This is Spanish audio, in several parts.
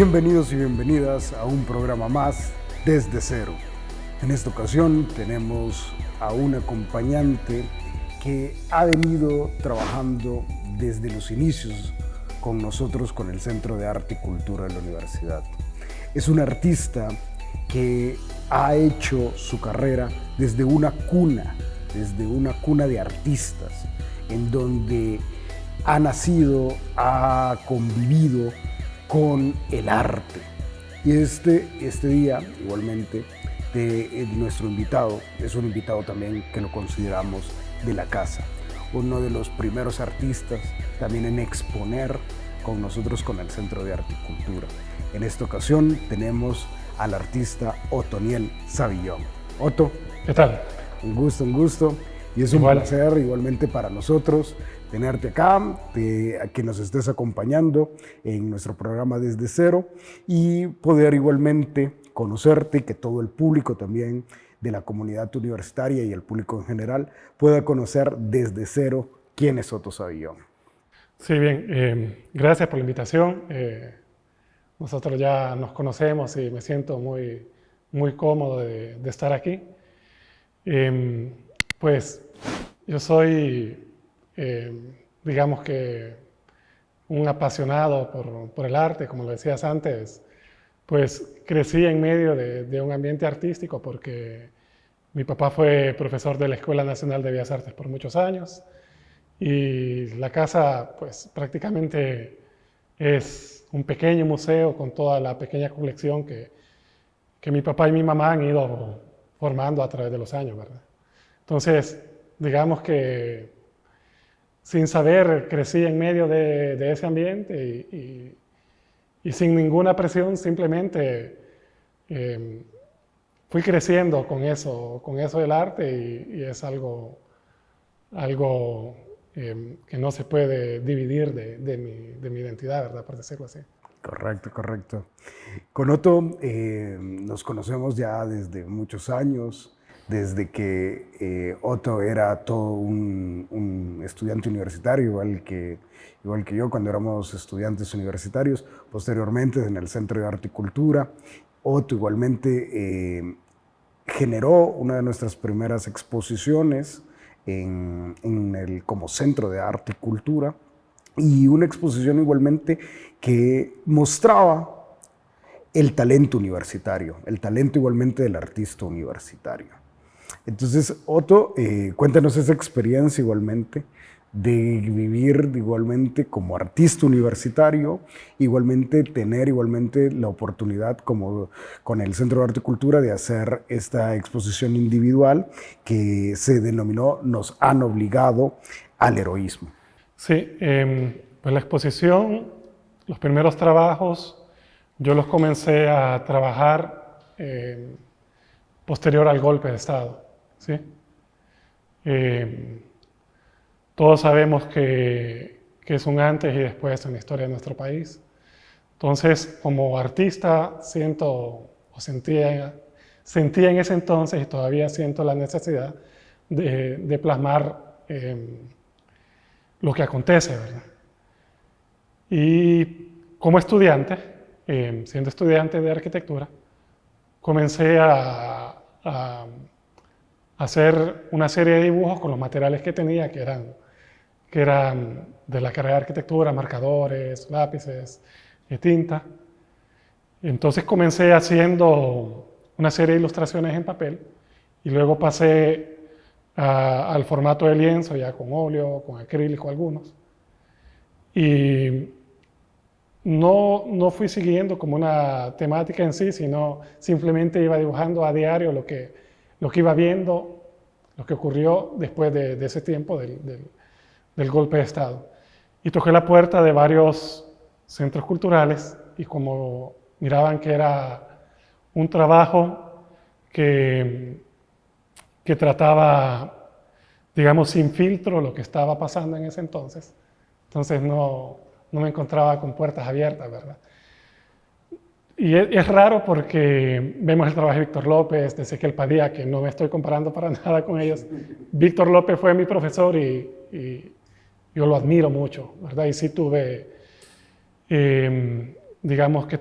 Bienvenidos y bienvenidas a un programa más desde cero. En esta ocasión tenemos a un acompañante que ha venido trabajando desde los inicios con nosotros con el Centro de Arte y Cultura de la Universidad. Es un artista que ha hecho su carrera desde una cuna de artistas, en donde ha nacido, ha convivido con el arte. Y este día, igualmente, nuestro invitado es un invitado también que lo consideramos de la casa, uno de los primeros artistas también en exponer con nosotros con el Centro de Arte y Cultura. En esta ocasión tenemos al artista Otoniel Savillón. Otto, ¿qué tal? Un gusto. Y es un placer igualmente para nosotros tenerte acá, que nos estés acompañando en nuestro programa Desde Cero y poder igualmente conocerte y que todo el público también de la comunidad universitaria y el público en general pueda conocer desde cero quién es Otto Savillón. Sí, bien, gracias por la invitación. Nosotros ya nos conocemos y me siento muy cómodo de estar aquí. Pues yo soy, digamos que un apasionado por el arte, como lo decías antes. Pues crecí en medio de un ambiente artístico porque mi papá fue profesor de la Escuela Nacional de Bellas Artes por muchos años y la casa pues prácticamente es un pequeño museo con toda la pequeña colección que mi papá y mi mamá han ido formando a través de los años, ¿verdad? Entonces, digamos que sin saber crecí en medio de ese ambiente y sin ninguna presión, simplemente fui creciendo con eso del arte y es algo que no se puede dividir de mi identidad, ¿verdad? Por decirlo así. Correcto. Con Otto nos conocemos ya desde muchos años, desde que Otto era todo un estudiante universitario, igual que yo cuando éramos estudiantes universitarios. Posteriormente en el Centro de Arte y Cultura, Otto igualmente generó una de nuestras primeras exposiciones como Centro de Arte y Cultura, y una exposición igualmente que mostraba el talento universitario, el talento igualmente del artista universitario. Entonces, Otto, cuéntanos esa experiencia igualmente de vivir igualmente como artista universitario, igualmente tener igualmente la oportunidad como con el Centro de Arte y Cultura de hacer esta exposición individual que se denominó Nos han obligado al heroísmo. Sí, pues la exposición, los primeros trabajos, yo los comencé a trabajar posterior al golpe de Estado, ¿sí? Todos sabemos que es un antes y después en la historia de nuestro país. Entonces, como artista, sentía en ese entonces y todavía siento la necesidad de plasmar lo que acontece, ¿verdad? Y como estudiante, siendo estudiante de arquitectura, comencé a hacer una serie de dibujos con los materiales que tenía, que eran de la carrera de arquitectura, marcadores, lápices, tinta. Entonces comencé haciendo una serie de ilustraciones en papel y luego pasé al formato de lienzo, ya con óleo, con acrílico algunos. Y no fui siguiendo como una temática en sí, sino simplemente iba dibujando a diario lo que iba viendo, lo que ocurrió después de ese tiempo del golpe de Estado. Y toqué la puerta de varios centros culturales y como miraban que era un trabajo que trataba, digamos, sin filtro lo que estaba pasando en ese entonces. Entonces no me encontraba con puertas abiertas, ¿verdad? Y es raro porque vemos el trabajo de Víctor López, de Ezequiel Padilla, que no me estoy comparando para nada con ellos. Víctor López fue mi profesor y yo lo admiro mucho, ¿verdad? Y sí tuve, digamos que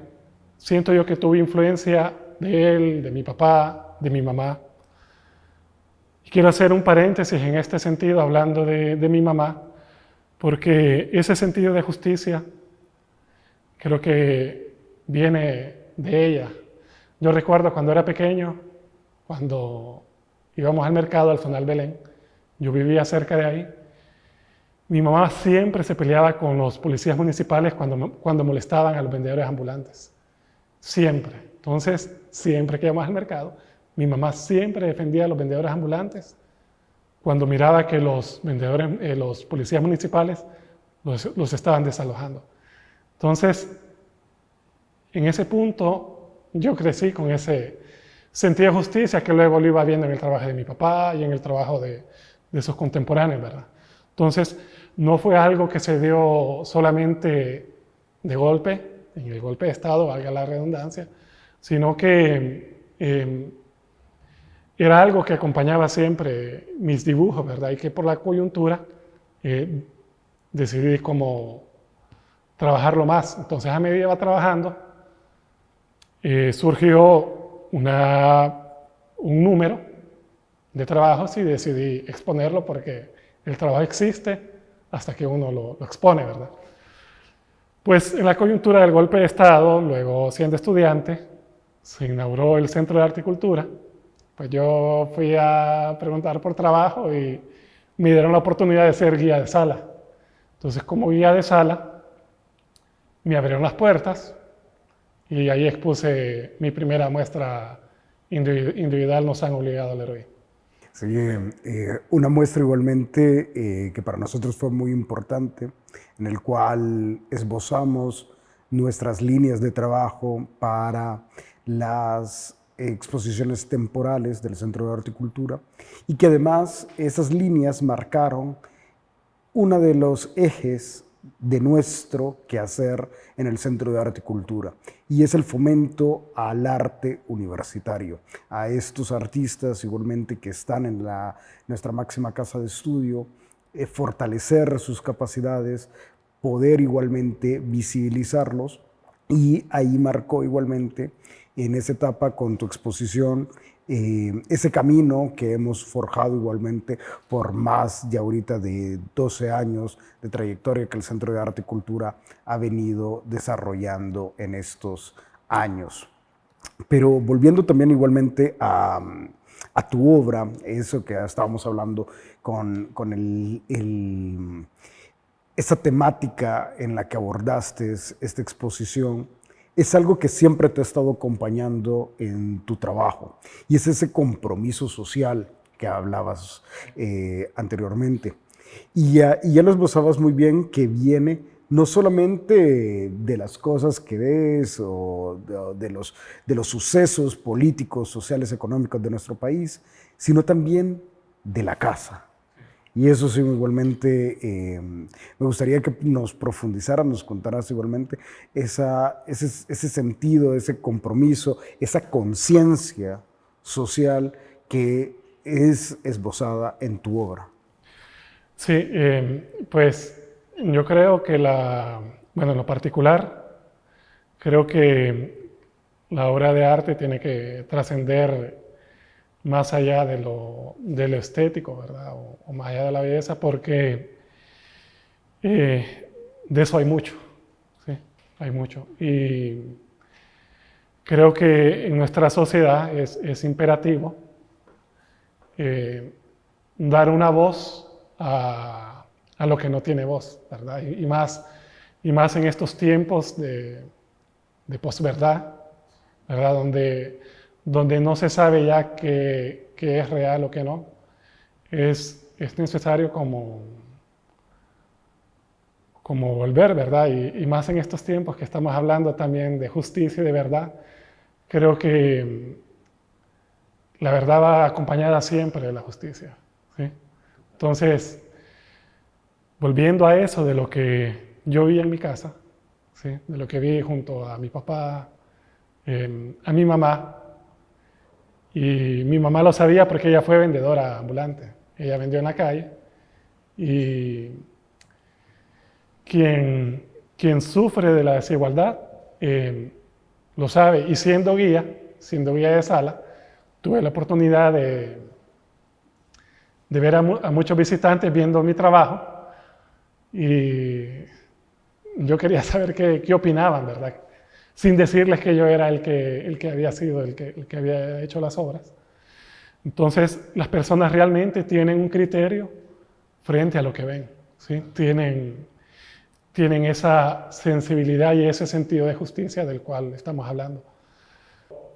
siento yo que tuve influencia de él, de mi papá, de mi mamá. Y quiero hacer un paréntesis en este sentido, hablando de mi mamá, porque ese sentido de justicia creo que viene de ella. Yo recuerdo cuando era pequeño, cuando íbamos al mercado, al Zonal Belén, yo vivía cerca de ahí, mi mamá siempre se peleaba con los policías municipales cuando molestaban a los vendedores ambulantes. Siempre. Entonces, siempre que íbamos al mercado, mi mamá siempre defendía a los vendedores ambulantes cuando miraba que los policías municipales los estaban desalojando. Entonces, en ese punto, yo crecí con ese sentido de justicia que luego lo iba viendo en el trabajo de mi papá y en el trabajo de sus contemporáneos, ¿verdad? Entonces, no fue algo que se dio solamente de golpe, en el golpe de Estado, valga la redundancia, sino que era algo que acompañaba siempre mis dibujos, ¿verdad? Y que por la coyuntura decidí como trabajarlo más. Entonces, a medida que iba trabajando, surgió un número de trabajos y decidí exponerlo porque el trabajo existe hasta que uno lo expone, ¿verdad? Pues en la coyuntura del golpe de Estado, luego siendo estudiante, se inauguró el Centro de Arte y Cultura. Pues yo fui a preguntar por trabajo y me dieron la oportunidad de ser guía de sala. Entonces, como guía de sala, me abrieron las puertas y ahí expuse mi primera muestra individual, Nos han obligado al héroe. Sí, una muestra igualmente que para nosotros fue muy importante, en el cual esbozamos nuestras líneas de trabajo para las exposiciones temporales del Centro de Arte y Cultura, y que además esas líneas marcaron uno de los ejes de nuestro quehacer en el Centro de Arte y Cultura, y es el fomento al arte universitario, a estos artistas igualmente que están en nuestra máxima casa de estudio, fortalecer sus capacidades, poder igualmente visibilizarlos, y ahí marcó igualmente en esa etapa con tu exposición ese camino que hemos forjado igualmente por más de ahorita de 12 años de trayectoria que el Centro de Arte y Cultura ha venido desarrollando en estos años. Pero volviendo también igualmente a tu obra, eso que estábamos hablando con esa temática en la que abordaste esta exposición, es algo que siempre te ha estado acompañando en tu trabajo, y es ese compromiso social que hablabas anteriormente. Y ya lo esbozabas muy bien, que viene no solamente de las cosas que ves o de los sucesos políticos, sociales, económicos de nuestro país, sino también de la casa. Y eso sí, igualmente, me gustaría que nos profundizaras, nos contaras igualmente ese sentido, ese compromiso, esa conciencia social que es esbozada en tu obra. Sí, pues yo creo que en lo particular, creo que la obra de arte tiene que trascender más allá de lo estético, ¿verdad? O más allá de la belleza, porque de eso hay mucho, ¿sí? Hay mucho. Y creo que en nuestra sociedad es imperativo dar una voz a lo que no tiene voz, ¿verdad? Y más en estos tiempos de posverdad, ¿verdad? Donde no se sabe ya qué es real o qué no, es necesario como volver, ¿verdad? Y más en estos tiempos que estamos hablando también de justicia y de verdad, creo que la verdad va acompañada siempre de la justicia, ¿sí? Entonces, volviendo a eso de lo que yo vi en mi casa, ¿sí? De lo que vi junto a mi papá, a mi mamá. Y mi mamá lo sabía porque ella fue vendedora ambulante. Ella vendió en la calle. Y quien sufre de la desigualdad lo sabe. Y siendo guía de sala, tuve la oportunidad de ver a muchos visitantes viendo mi trabajo y yo quería saber qué opinaban, ¿verdad? Sin decirles que yo era el que había sido, el que había hecho las obras. Entonces, las personas realmente tienen un criterio frente a lo que ven, ¿sí? Tienen esa sensibilidad y ese sentido de justicia del cual estamos hablando.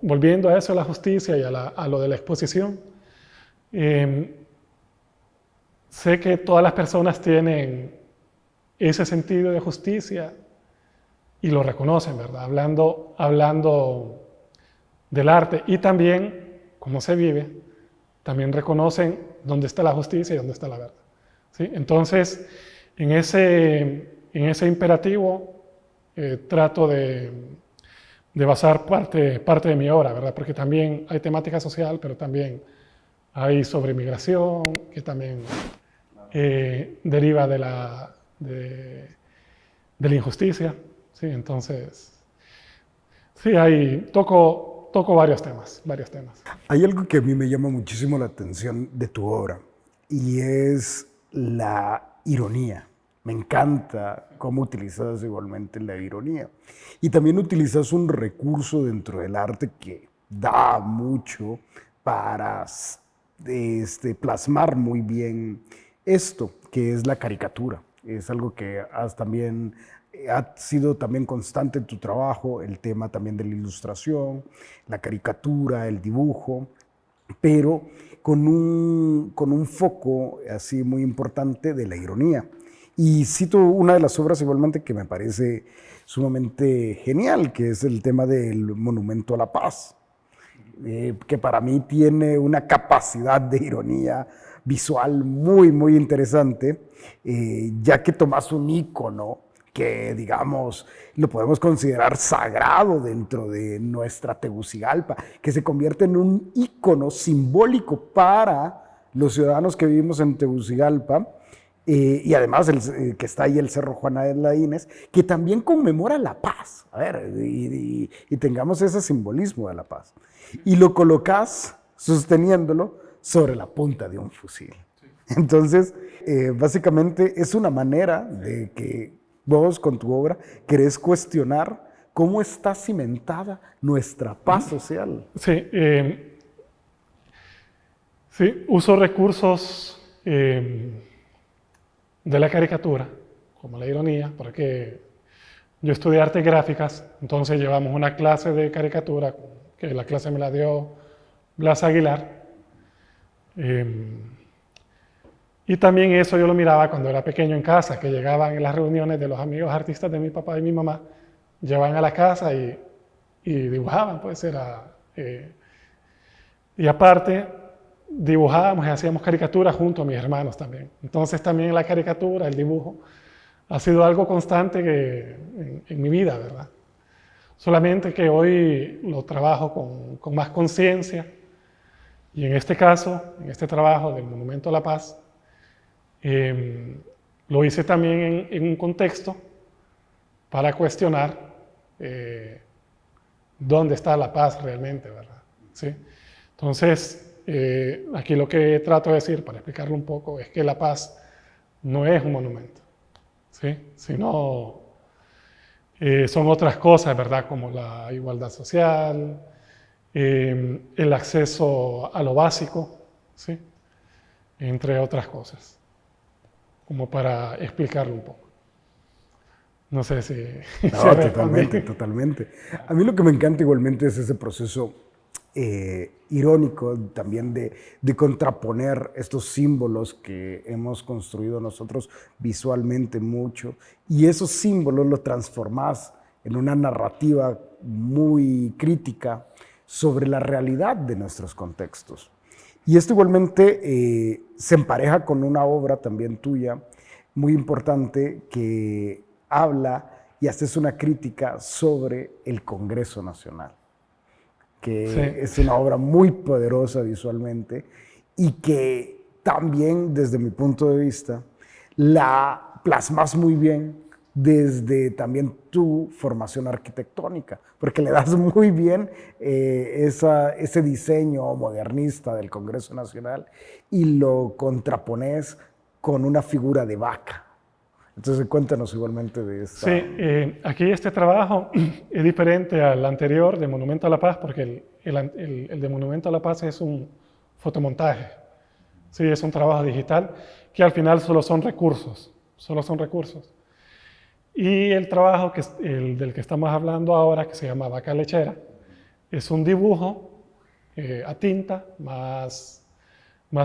Volviendo a eso, a la justicia y a lo de la exposición, sé que todas las personas tienen ese sentido de justicia y lo reconocen, ¿verdad? Hablando del arte y también, cómo se vive, también reconocen dónde está la justicia y dónde está la verdad, ¿sí? Entonces, en ese imperativo trato de basar parte de mi obra, ¿verdad? Porque también hay temática social, pero también hay sobre migración, que también deriva de la injusticia, ¿sí? Entonces, sí, toco varios temas. Hay algo que a mí me llama muchísimo la atención de tu obra y es la ironía. Me encanta cómo utilizas igualmente la ironía. Y también utilizas un recurso dentro del arte que da mucho para plasmar muy bien esto, que es la caricatura. Es algo que ha sido también constante en tu trabajo, el tema también de la ilustración, la caricatura, el dibujo, pero con un foco así muy importante de la ironía. Y cito una de las obras igualmente que me parece sumamente genial, que es el tema del Monumento a la Paz, que para mí tiene una capacidad de ironía visual muy, muy interesante, ya que tomas un ícono que, digamos, lo podemos considerar sagrado dentro de nuestra Tegucigalpa, que se convierte en un ícono simbólico para los ciudadanos que vivimos en Tegucigalpa, y además que está ahí el Cerro Juana de Laínez, que también conmemora la paz. A ver, y tengamos ese simbolismo de la paz. Y lo colocas sosteniéndolo sobre la punta de un fusil. Entonces, básicamente es una manera de que vos con tu obra querés cuestionar cómo está cimentada nuestra paz social. Sí, sí, uso recursos de la caricatura, como la ironía, porque yo estudié artes gráficas, entonces llevamos una clase de caricatura, que la clase me la dio Blas Aguilar, y también eso yo lo miraba cuando era pequeño en casa, que llegaban en las reuniones de los amigos artistas de mi papá y mi mamá, llegaban a la casa y dibujaban, pues y aparte dibujábamos y hacíamos caricaturas junto a mis hermanos también. Entonces también la caricatura, el dibujo, ha sido algo constante en mi vida, ¿verdad? Solamente que hoy lo trabajo con más conciencia y en este caso, en este trabajo del Monumento a la Paz, lo hice también en un contexto para cuestionar dónde está la paz realmente, ¿verdad? ¿Sí? Entonces, aquí lo que trato de decir, para explicarlo un poco, es que la paz no es un monumento, ¿sí? Sino son otras cosas, ¿verdad? Como la igualdad social, el acceso a lo básico, ¿sí? Entre otras cosas, como para explicarlo un poco. No sé si... No, totalmente. A mí lo que me encanta igualmente es ese proceso irónico también de contraponer estos símbolos que hemos construido nosotros visualmente mucho, y esos símbolos los transformás en una narrativa muy crítica sobre la realidad de nuestros contextos. Y esto igualmente se empareja con una obra también tuya muy importante que habla y haces una crítica sobre el Congreso Nacional, que sí, es una obra muy poderosa visualmente y que también, desde mi punto de vista, la plasmas muy bien desde también tu formación arquitectónica, porque le das muy bien ese diseño modernista del Congreso Nacional y lo contrapones con una figura de vaca. Entonces cuéntanos igualmente de esta... Sí, aquí este trabajo es diferente al anterior de Monumento a la Paz, porque el de Monumento a la Paz es un fotomontaje, sí, es un trabajo digital que al final solo son recursos. Y el trabajo del que estamos hablando ahora, que se llama Vaca Lechera, es un dibujo a tinta más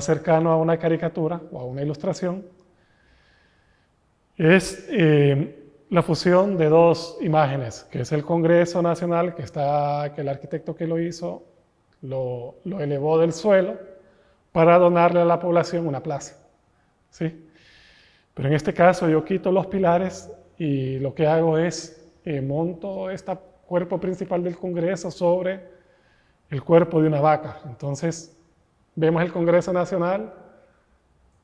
cercano a una caricatura o a una ilustración. Es la fusión de dos imágenes, que es el Congreso Nacional, que el arquitecto que lo hizo lo elevó del suelo para donarle a la población una plaza, ¿sí? Pero en este caso yo quito los pilares y lo que hago es monto este cuerpo principal del Congreso sobre el cuerpo de una vaca. Entonces vemos el Congreso Nacional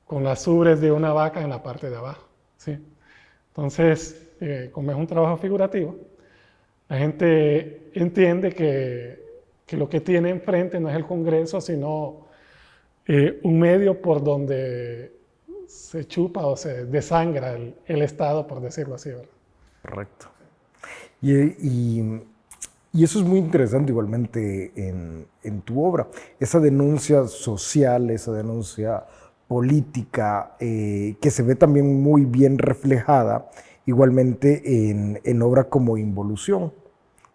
con las ubres de una vaca en la parte de abajo, ¿sí? Entonces, como es un trabajo figurativo, la gente entiende que lo que tiene enfrente no es el Congreso, sino un medio por donde se chupa o se desangra el Estado, por decirlo así, ¿verdad? Correcto. Y eso es muy interesante igualmente en tu obra. Esa denuncia social, esa denuncia política, que se ve también muy bien reflejada igualmente en obra como Involución,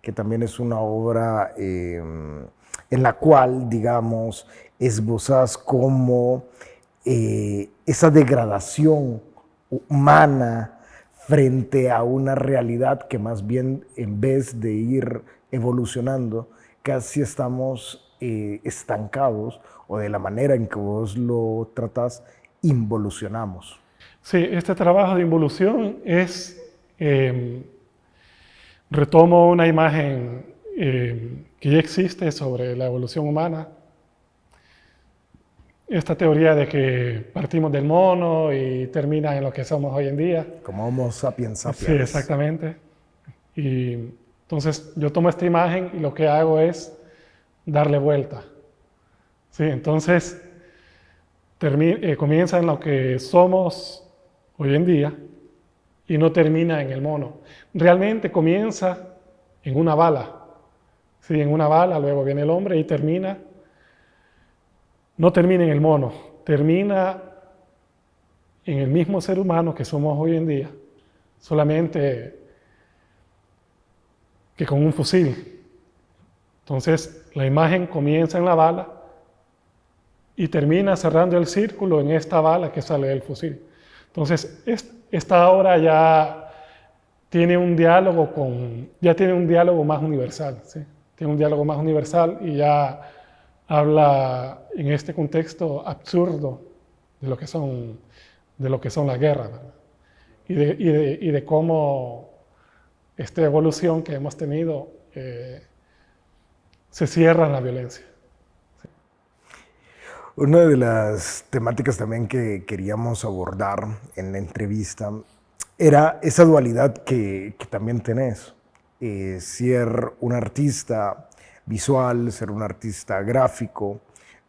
que también es una obra en la cual, digamos, esbozas como esa degradación humana frente a una realidad que más bien, en vez de ir evolucionando, casi estamos estancados, o de la manera en que vos lo tratás, involucionamos. Sí, este trabajo de involución retomo una imagen que ya existe sobre la evolución humana. Esta teoría de que partimos del mono y termina en lo que somos hoy en día. Como Homo sapiens sapiens. Sí, exactamente. Y entonces yo tomo esta imagen y lo que hago es darle vuelta. Sí, entonces comienza en lo que somos hoy en día y no termina en el mono. Realmente comienza en una bala. Sí, en una bala, luego viene el hombre y no termina en el mono, termina en el mismo ser humano que somos hoy en día, solamente que con un fusil. Entonces, la imagen comienza en la bala y termina cerrando el círculo en esta bala que sale del fusil. Entonces, esta obra ya tiene un diálogo más universal, ¿sí? Tiene un diálogo más universal y ya habla en este contexto absurdo de lo que son las guerras, ¿verdad? Y de cómo esta evolución que hemos tenido se cierra en la violencia. Sí. Una de las temáticas también que queríamos abordar en la entrevista era esa dualidad que también tenés, ser un artista visual, ser un artista gráfico,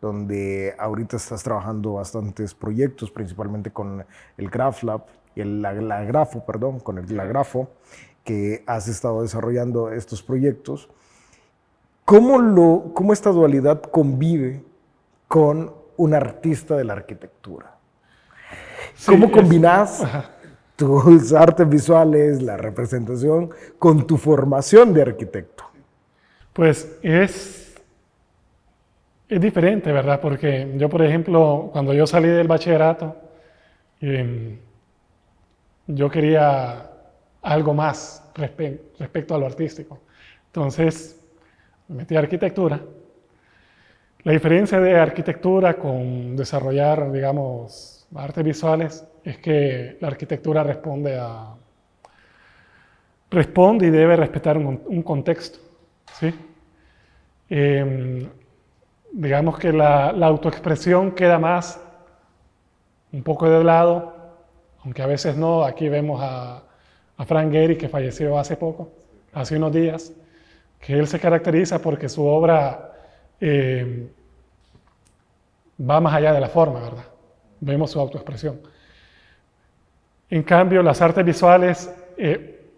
donde ahorita estás trabajando bastantes proyectos, principalmente con el GrafLab, con el Lagrafo, que has estado desarrollando estos proyectos. ¿Cómo esta dualidad convive con un artista de la arquitectura? Sí, ¿cómo combinas tus artes visuales, la representación, con tu formación de arquitecto? Pues es diferente, ¿verdad? Porque yo, por ejemplo, cuando yo salí del bachillerato, yo quería algo más respecto a lo artístico. Entonces, me metí a arquitectura. La diferencia de arquitectura con desarrollar, digamos, artes visuales es que la arquitectura responde y debe respetar un contexto, ¿sí? Digamos que la autoexpresión queda más un poco de lado, aunque a veces no. Aquí vemos a a Frank Gehry, que falleció hace poco, hace unos días, que él se caracteriza porque su obra va más allá de la forma, ¿verdad? Vemos su autoexpresión. En cambio, las artes visuales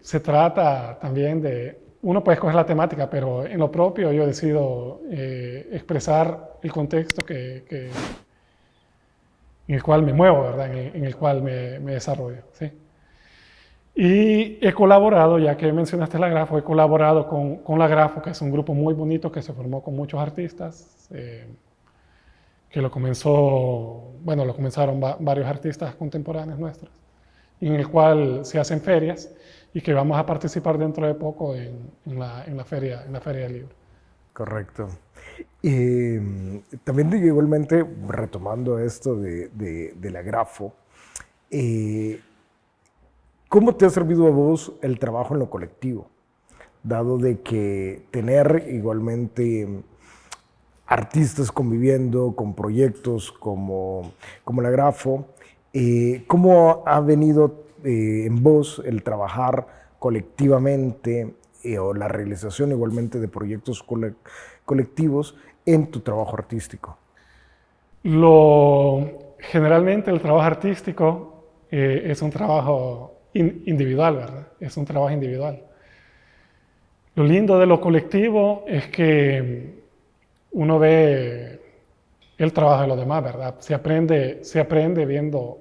se trata también de, uno puede escoger la temática, pero en lo propio yo decido expresar el contexto en el cual me muevo, ¿verdad? En el cual me desarrollo, ¿sí? Y he colaborado, ya que mencionaste la Grafo, he colaborado con la Grafo, que es un grupo muy bonito que se formó con muchos artistas, que lo comenzaron varios artistas contemporáneos nuestros, en el cual se hacen ferias y que vamos a participar dentro de poco en la feria del libro. Correcto. También igualmente, retomando esto de la Grafo, ¿cómo te ha servido a vos el trabajo en lo colectivo? Dado de que tener igualmente artistas conviviendo con proyectos como la Grafo, ¿cómo ha venido en vos el trabajar colectivamente o la realización igualmente de proyectos colectivos en tu trabajo artístico? Generalmente el trabajo artístico es un trabajo individual, ¿verdad? Es un trabajo individual. Lo lindo de lo colectivo es que uno ve el trabajo de los demás, ¿verdad? Se aprende viendo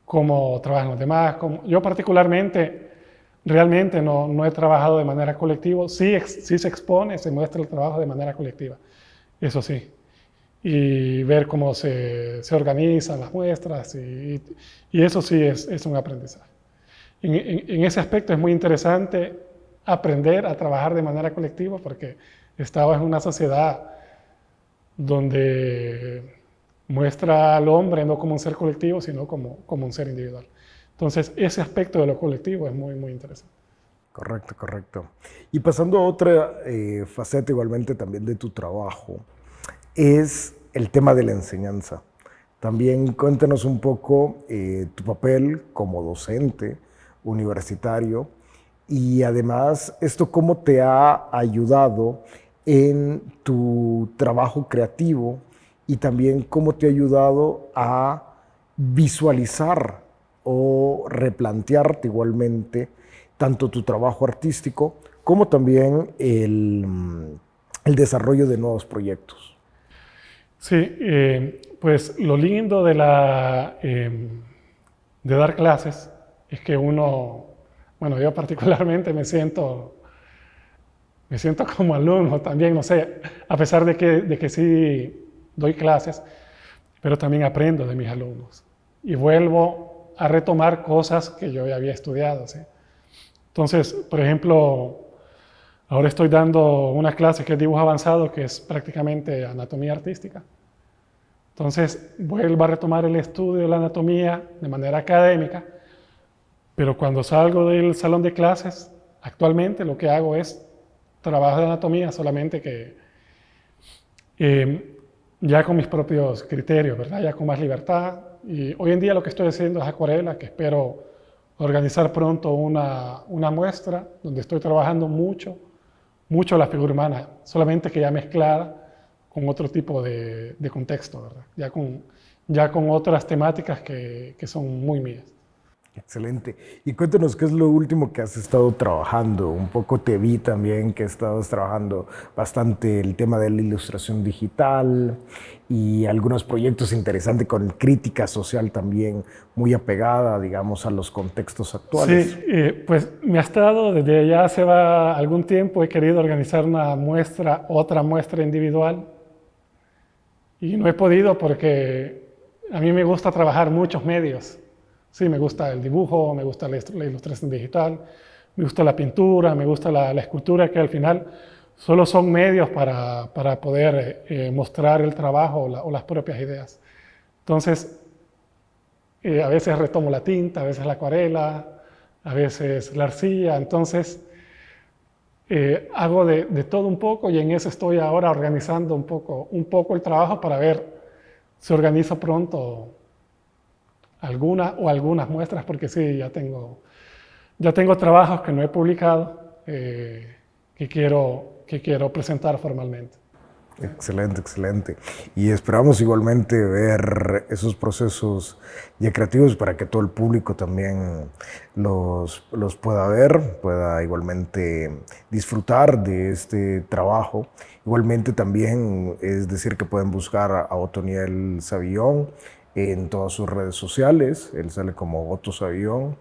cómo trabajan los demás. Yo particularmente, realmente no he trabajado de manera colectiva. Sí se expone, se muestra el trabajo de manera colectiva, eso sí. Y ver cómo se organizan las muestras y eso sí es un aprendizaje. En ese aspecto es muy interesante aprender a trabajar de manera colectiva porque estaba en una sociedad donde muestra al hombre no como un ser colectivo, sino como un ser individual. Entonces, ese aspecto de lo colectivo es muy, muy interesante. Correcto, correcto. Y pasando a otra faceta igualmente también de tu trabajo, es el tema de la enseñanza. También cuéntanos un poco tu papel como docente universitario y además esto cómo te ha ayudado en tu trabajo creativo y también cómo te ha ayudado a visualizar o replantearte igualmente tanto tu trabajo artístico como también el desarrollo de nuevos proyectos. Sí, pues lo lindo de dar clases es que yo particularmente me siento como alumno también, no sé, a pesar de que sí doy clases, pero también aprendo de mis alumnos y vuelvo a retomar cosas que yo ya había estudiado, ¿sí? Entonces, por ejemplo, ahora estoy dando una clase que es dibujo avanzado, que es prácticamente anatomía artística. Entonces, vuelvo a retomar el estudio de la anatomía de manera académica, pero cuando salgo del salón de clases, actualmente lo que hago es trabajo de anatomía, solamente que ya con mis propios criterios, ¿verdad? Ya con más libertad. Y hoy en día lo que estoy haciendo es acuarela, que espero organizar pronto una muestra donde estoy trabajando mucho la figura humana, solamente que ya mezclada con otro tipo de contexto, ¿verdad? Ya con otras temáticas que son muy mías. Excelente. Y cuéntanos qué es lo último que has estado trabajando. Un poco te vi también que estabas trabajando bastante el tema de la ilustración digital y algunos proyectos interesantes con crítica social también muy apegada, digamos, a los contextos actuales. Sí, pues me ha estado desde ya hace algún tiempo, he querido organizar otra muestra individual y no he podido porque a mí me gusta trabajar muchos medios. Sí, me gusta el dibujo, me gusta la ilustración digital, me gusta la pintura, me gusta la escultura, que al final solo son medios para poder mostrar el trabajo o las propias ideas. Entonces, a veces retomo la tinta, a veces la acuarela, a veces la arcilla. Entonces, hago de todo un poco y en eso estoy ahora organizando un poco el trabajo para ver si organizo pronto algunas muestras, porque sí, ya tengo Ya tengo trabajos que no he publicado, que quiero presentar formalmente. Excelente, excelente. Y esperamos igualmente ver esos procesos ya creativos para que todo el público también los pueda ver, pueda igualmente disfrutar de este trabajo. Igualmente también es decir que pueden buscar a Otoniel Savillón en todas sus redes sociales. Él sale como Otto Savillón,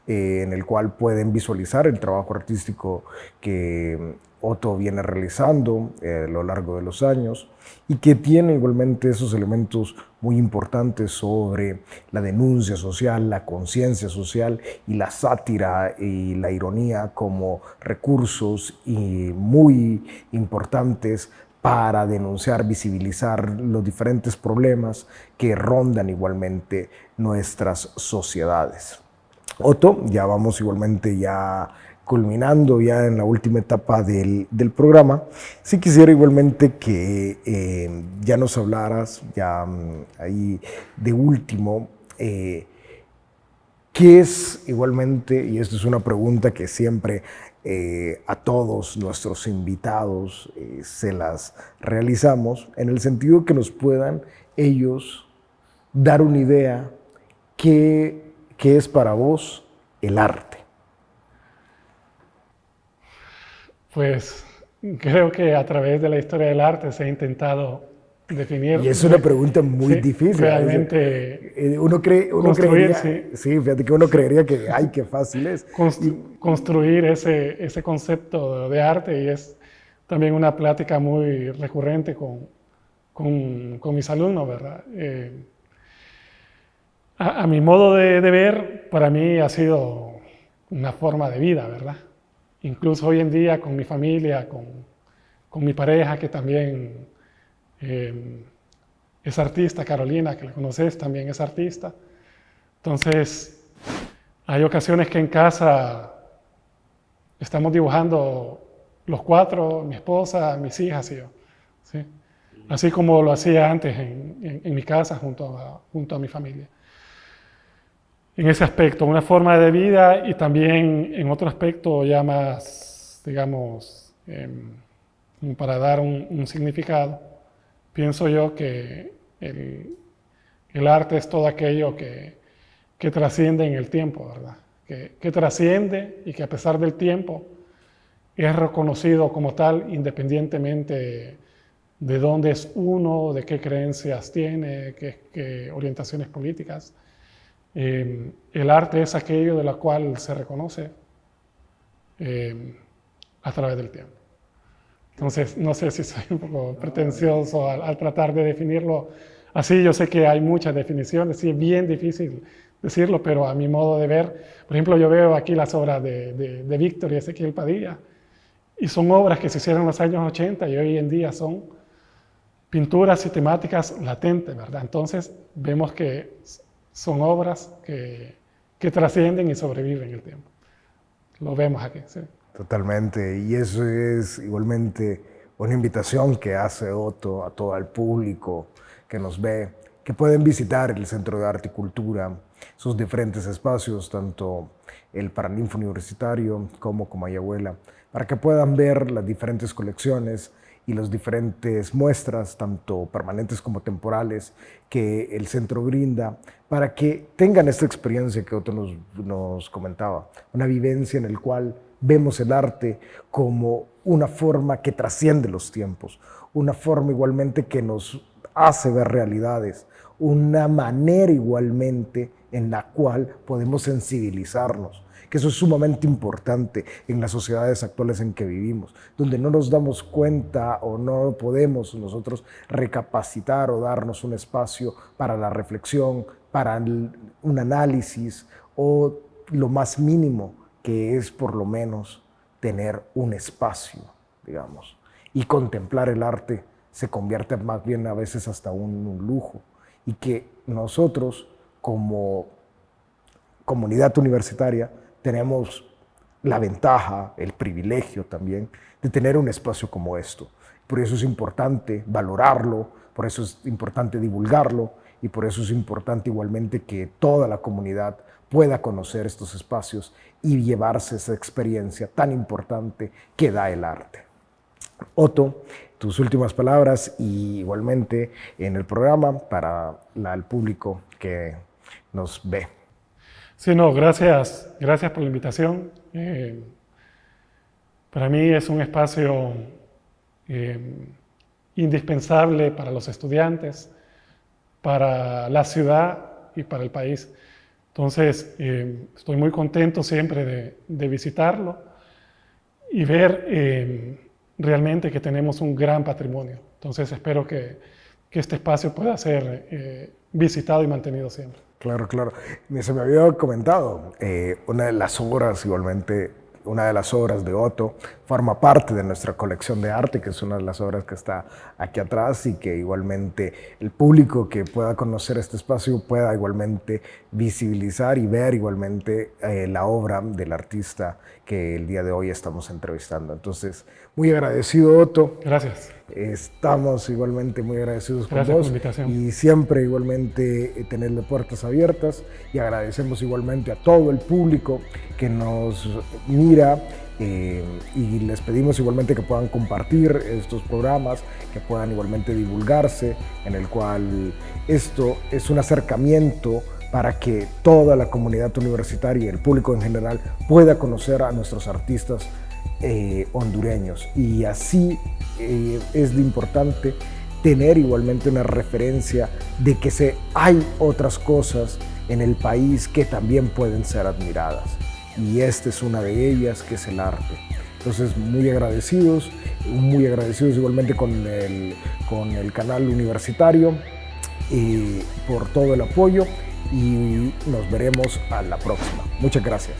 en el cual pueden visualizar el trabajo artístico que Otto viene realizando a lo largo de los años y que tiene igualmente esos elementos muy importantes sobre la denuncia social, la conciencia social y la sátira y la ironía como recursos y muy importantes para denunciar, visibilizar los diferentes problemas que rondan igualmente nuestras sociedades. Otto, ya vamos igualmente ya culminando ya en la última etapa del programa. Sí quisiera igualmente que ya nos hablaras, ya ahí de último, ¿qué es igualmente, y esto es una pregunta que siempre a todos nuestros invitados se las realizamos, en el sentido que nos puedan ellos dar una idea qué es para vos el arte? Pues creo que a través de la historia del arte se ha intentado definir. Y es una pregunta muy difícil. Realmente uno construir, creería, sí, fíjate que uno creería que, ay, qué fácil es. Construir ese concepto de arte, y es también una plática muy recurrente con mis alumnos, ¿verdad? A mi modo de ver, para mí ha sido una forma de vida, ¿verdad? Incluso hoy en día con mi familia, con mi pareja, que también es artista, Carolina, que la conoces, también es artista. Entonces, hay ocasiones que en casa estamos dibujando los cuatro, mi esposa, mis hijas y yo, ¿sí? Así como lo hacía antes en mi casa junto a mi familia. En ese aspecto, una forma de vida, y también en otro aspecto ya más, digamos, para dar un significado, pienso yo que el arte es todo aquello que trasciende en el tiempo, ¿verdad? Que trasciende y que a pesar del tiempo es reconocido como tal independientemente de dónde es uno, de qué creencias tiene, qué orientaciones políticas. El arte es aquello de la cual se reconoce a través del tiempo. Entonces, no sé si soy un poco pretencioso al tratar de definirlo así. Yo sé que hay muchas definiciones, sí, es bien difícil decirlo, pero a mi modo de ver, por ejemplo, yo veo aquí las obras de Víctor y Ezequiel Padilla, y son obras que se hicieron en los años 80 y hoy en día son pinturas y temáticas latentes, ¿verdad? Entonces, vemos que son obras que trascienden y sobreviven el tiempo. Lo vemos aquí, sí. Totalmente, y eso es igualmente una invitación que hace Otto a todo el público que nos ve, que pueden visitar el Centro de Arte y Cultura, sus diferentes espacios, tanto el Paraninfo Universitario como Comayagüela, para que puedan ver las diferentes colecciones y las diferentes muestras, tanto permanentes como temporales, que el centro brinda, para que tengan esta experiencia que Otto nos comentaba, una vivencia en la cual vemos el arte como una forma que trasciende los tiempos, una forma igualmente que nos hace ver realidades, una manera igualmente en la cual podemos sensibilizarnos, que eso es sumamente importante en las sociedades actuales en que vivimos, donde no nos damos cuenta o no podemos nosotros recapacitar o darnos un espacio para la reflexión, para un análisis o lo más mínimo que es por lo menos tener un espacio, digamos, y contemplar el arte se convierte más bien a veces hasta un lujo, y que nosotros como comunidad universitaria tenemos la ventaja, el privilegio también de tener un espacio como esto. Por eso es importante valorarlo, Por eso es importante divulgarlo y por eso es importante igualmente que toda la comunidad pueda conocer estos espacios y llevarse esa experiencia tan importante que da el arte. Otto, tus últimas palabras y igualmente en el programa para el público que nos ve. Sí, no, gracias por la invitación. Para mí es un espacio indispensable para los estudiantes, para la ciudad y para el país. Entonces, estoy muy contento siempre de visitarlo y ver realmente que tenemos un gran patrimonio. Entonces, espero que este espacio pueda ser visitado y mantenido siempre. Claro, claro. Se me había comentado, una de las obras de Otto forma parte de nuestra colección de arte, que es una de las obras que está aquí atrás y que igualmente el público que pueda conocer este espacio pueda igualmente visibilizar y ver igualmente la obra del artista que el día de hoy estamos entrevistando. Entonces, muy agradecido, Otto. Gracias. Estamos igualmente muy agradecidos con Gracias por vos la invitación. y siempre igualmente tenerle puertas abiertas, y agradecemos igualmente a todo el público que nos mira y les pedimos igualmente que puedan compartir estos programas, que puedan igualmente divulgarse, en el cual esto es un acercamiento para que toda la comunidad universitaria y el público en general pueda conocer a nuestros artistas hondureños, y así es de importante tener igualmente una referencia de que hay otras cosas en el país que también pueden ser admiradas, y esta es una de ellas, que es el arte. Entonces, muy agradecidos igualmente con el canal universitario por todo el apoyo, y nos veremos a la próxima. Muchas gracias.